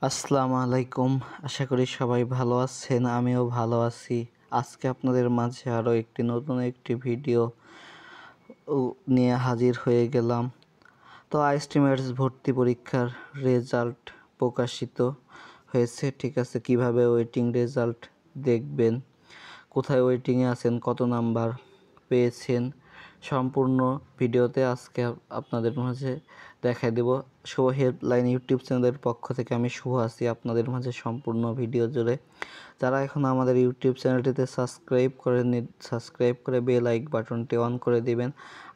আসসালামু আলাইকুম। আশা করি সবাই ভালো আছেন, আমিও ভালো আছি। আজকে আপনাদের মাঝে আরও নতুন একটি ভিডিও নিয়ে হাজির হয়ে গেলাম। তো আইস্টিমেটস ভর্তি পরীক্ষার রেজাল্ট প্রকাশিত হয়েছে। ঠিক আছে, কিভাবে ওয়েটিং রেজাল্ট দেখবেন, কোথায় ওয়েটিংয়ে আছেন, কত নাম্বার পেয়েছেন, সম্পূর্ণ ভিডিওতে আজকে আপনাদের মাঝে দেখাই দেব। শুভ হেল্পলাইন ইউটিউব চ্যানেলের পক্ষ থেকে আমি শুভ আছি আপনাদের মাঝে সম্পূর্ণ ভিডিও জুড়ে। যারা এখন আমাদের ইউটিউব চ্যানেলটিতে সাবস্ক্রাইব করে বেল আইকন বাটনটি অন করে দিবেন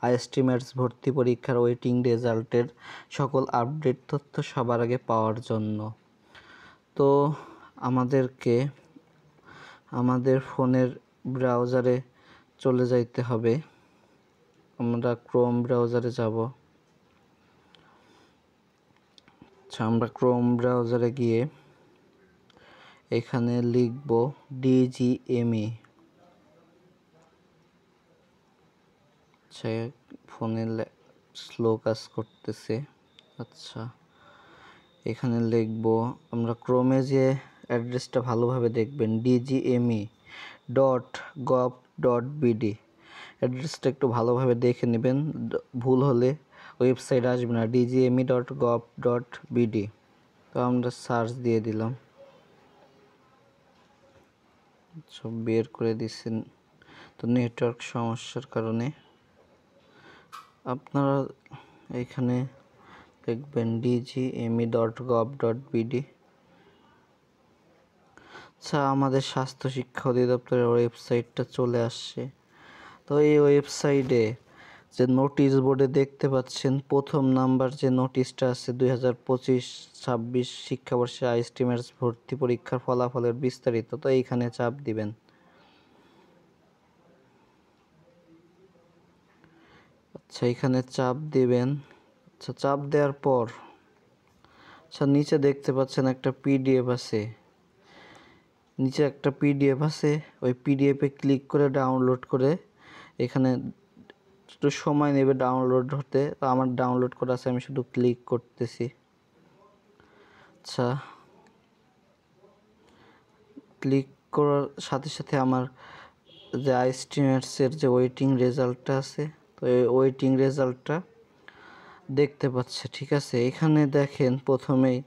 আইস্টিমেটস ভর্তি পরীক্ষার ওয়েটিং রেজাল্টের সকল আপডেট তথ্য সবার আগে পাওয়ার জন্য। তো আমাদের ফোনের ব্রাউজারে চলে যাইতে হবে। আমরা ক্রোম ব্রাউজারে যাব। আমরা ক্রোম ব্রাউজারে গিয়ে এখানে লিখব DGME। ফোনে স্লো কাজ করতেছে। আচ্ছা, এখানে লিখব, আমরা ক্রোমে যে অ্যাড্রেসটা ভালোভাবে দেখবেন dgme.gov.bd। অ্যাড্রেসটা একটু ভালোভাবে দেখে নেবেন, ভুল হলে ওয়েবসাইট আসবে না, dgme.gov.bd। তো আমরা সার্চ দিয়ে দিলাম, সব বের করে দিচ্ছেন। তো নেটওয়ার্ক সমস্যার কারণে আপনারা এখানে দেখবেন dgme.gov.bd। আচ্ছা, আমাদের স্বাস্থ্য শিক্ষা অধিদপ্তরের ওয়েবসাইটটা চলে আসছে। তো এই ওয়েবসাইটে যে নোটিশ বোর্ডে দেখতে পাচ্ছেন, প্রথম নাম্বার যে নোটিশটা আছে 2025-26 শিক্ষাবর্ষে আইস্টিমেটস ভর্তি পরীক্ষার ফলাফলের বিস্তারিত, তো এইখানে চাপ দিবেন। আচ্ছা, এখানে চাপ দিবেন। আচ্ছা, চাপ দেওয়ার পর নিচে দেখতে পাচ্ছেন একটা পিডিএফ আছে। ওই পিডিএফে ক্লিক করে ডাউনলোড করে, এখানে একটু সময় নেবে ডাউনলোড হতে। তো আমার ডাউনলোড করা আছে, আমি শুধু ক্লিক করতেছি। আচ্ছা, ক্লিক করার সাথে সাথে আমার যে আইস্টিমেটসের যে ওয়েটিং রেজাল্টটা আছে, তো এই ওয়েটিং রেজাল্টটা দেখতে পাচ্ছে। ঠিক আছে, এখানে দেখেন প্রথমেই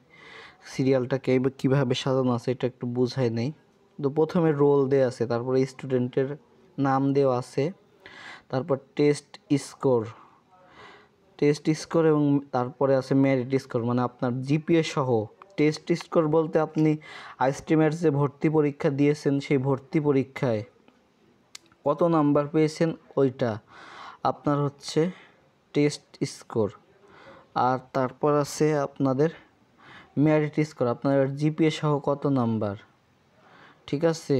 সিরিয়ালটাকে কীভাবে সাজানো আছে এটা একটু বুঝাই নেই। তো প্রথমে রোল দেওয়া আছে, তারপরে স্টুডেন্টের নাম দেওয়া আছে, তারপর টেস্ট স্কোর এবং তারপরে আছে মেরিট স্কোর, মানে আপনার জিপিএ সহ। টেস্ট স্কোর বলতে আপনি আইস্টিমেটস যে ভর্তি পরীক্ষা দিয়েছেন, সেই ভর্তি পরীক্ষায় কত নাম্বার পেয়েছেন ওইটা আপনার হচ্ছে টেস্ট স্কোর। আর তারপর আছে আপনাদের মেরিট স্কোর, আপনার জিপিএ সহ কত নাম্বার। ঠিক আছে,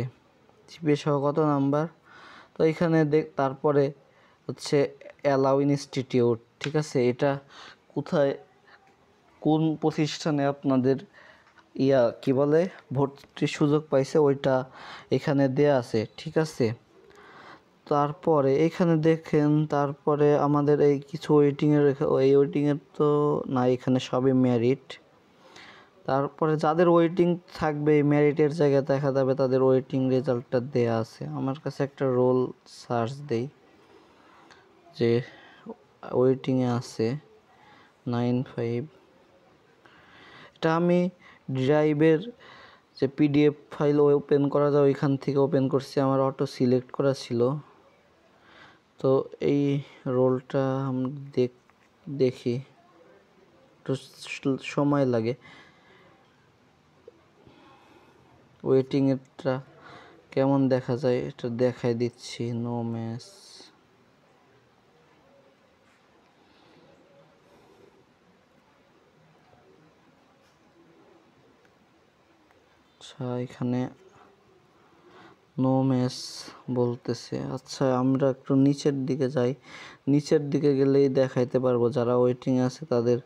জিপিএ সহ কত নাম্বার। তো এখানে তারপরে হচ্ছে অ্যালাউ ইনস্টিটিউট। ঠিক আছে, এটা কোথায়, কোন প্রতিষ্ঠানে আপনাদের কি বলে ভর্তির সুযোগ পাইছে ওইটা এখানে দেয়া আছে। ঠিক আছে, তারপরে এখানে দেখেন, তারপরে আমাদের এই কিছু ওয়েটিংয়ের তো না, এখানে সবই মেরিট। তারপরে যাদের ওয়েটিং থাকবে মেরিটের জায়গায় দেখা যাবে তাদের ওয়েটিং রেজাল্টটা দেয়া আছে। আমার কাছে একটা রোল সার্চ দেই, যে ওয়েটিংয়ে আছে 95। এটা আমি ড্রাইভের যে পিডিএফ ফাইল ওপেন করা যায় ওইখান থেকে ওপেন করছি, আমার অটো সিলেক্ট করা ছিল। তো এই রোলটা আমরা দেখি, একটু সময় লাগে। ওয়েটিংয়েরটা কেমন দেখা যায় এটা দেখাই দিচ্ছি। No match. আচ্ছা, এখানে নো ম্যাচ বলতেছে। আচ্ছা, আমরা একটু নিচের দিকে যাই, নিচের দিকে গেলেই দেখাইতে পারবো যারা ওয়েটিং আছে তাদের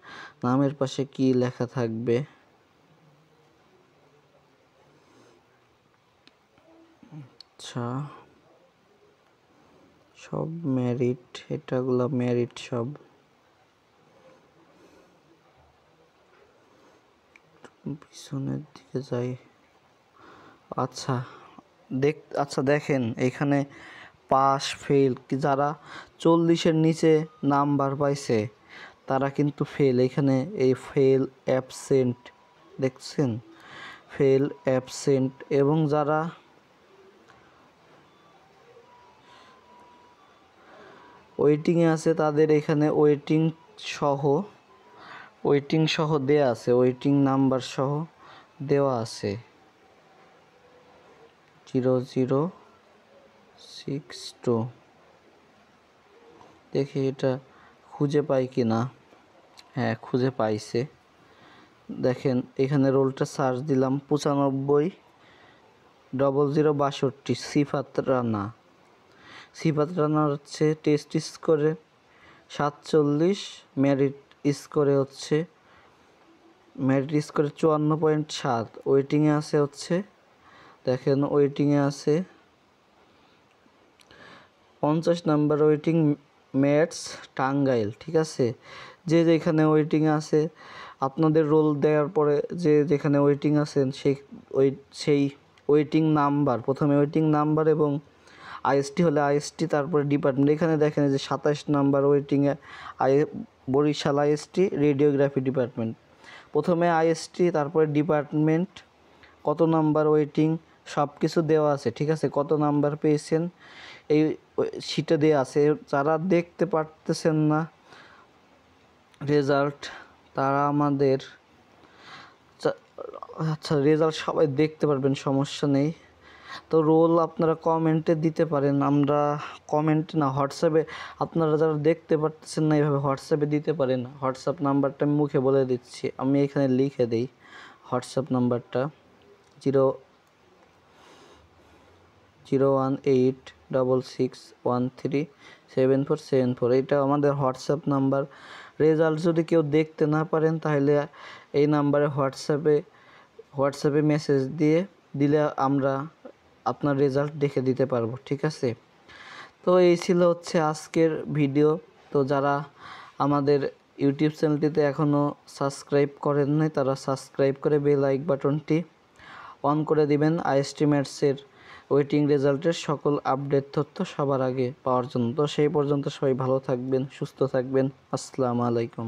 নামের পাশে কি লেখা থাকবে। আচ্ছা, সব মেরিট, এটাগুলা মেরিট সব। পিছনের দিকে যাই। আচ্ছা দেখেন এখানে পাস ফেল যারা 40-এর নিচে নাম্বার পাইছে তারা কিন্তু ফেল। এখানে এই ফেল অ্যাবসেন্ট দেখছেন, ফেল অ্যাবসেন্ট। এবং যারা ওয়েটিংয়ে আছে তাদের এখানে ওয়েটিং সহ দেওয়া আছে, ওয়েটিং নাম্বার সহ দেওয়া আছে 0062। দেখি এটা খুঁজে পাই কি না। হ্যাঁ, খুঁজে পাইছে। দেখেন এখানে রোলটা সার্চ দিলাম 950062 সিফাত রানা হচ্ছে টেস্ট স্কোরে 47, মেরিট স্কোরে 54.7। ওয়েটিংয়ে আছে দেখেন ওয়েটিংয়ে আছে 50 নাম্বার ওয়েটিং, ম্যাথস টাঙ্গাইল। ঠিক আছে, যে যেখানে ওয়েটিংয়ে আছে আপনাদের রোল দেওয়ার পরে যে যেখানে ওয়েটিং আছেন সেই ওয়েটিং নাম্বার, প্রথমে ওয়েটিং নাম্বার এবং আইএসটি হলে আইএসটি, তারপরে ডিপার্টমেন্ট। এখানে দেখেন যে 27 নাম্বার ওয়েটিংয়ে বরিশাল আইএসটি রেডিওগ্রাফি ডিপার্টমেন্ট। প্রথমে আইএসটি, তারপরে ডিপার্টমেন্ট, কত নাম্বার ওয়েটিং সব কিছু দেওয়া আছে। ঠিক আছে, কত নাম্বার পেয়েছেন এই শিটে দেওয়া আছে। যারা দেখতে পারতেছেন না রেজাল্ট তারা আমাদের রেজাল্ট সবাই দেখতে পারবেন, সমস্যা নেই। তো রোল আপনারা কমেন্টে দিতে পারেন, আমরা কমেন্টে না হোয়াটসঅ্যাপে, আপনারা যারা দেখতে পারতেছেন না এইভাবে হোয়াটসঅ্যাপে দিতে পারেন। হোয়াটসঅ্যাপ নাম্বারটা আমি মুখে বলে দিচ্ছি, আমি এখানে লিখে দিই হোয়াটসঅ্যাপ নাম্বারটা 01866137474। এটা আমাদের হোয়াটসঅ্যাপ নাম্বার। রেজাল্ট যদি কেউ দেখতে না পারেন তাহলে এই নাম্বারে হোয়াটসঅ্যাপে মেসেজ দিলে আমরা আপনার রেজাল্ট দেখে দিতে পারবো। ঠিক আছে, তো এই ছিল আজকের ভিডিও। তো যারা আমাদের ইউটিউব চ্যানেলটিতে এখনও সাবস্ক্রাইব করেন নাই তারা সাবস্ক্রাইব করে বেল লাইক বাটনটি অন করে দিবেন আইএসটি ম্যাথসের ওয়েটিং রেজাল্টের সকল আপডেট তথ্য সবার আগে পাওয়ার জন্য। তো সেই পর্যন্ত সবাই ভালো থাকবেন, সুস্থ থাকবেন। আসসালামু আলাইকুম।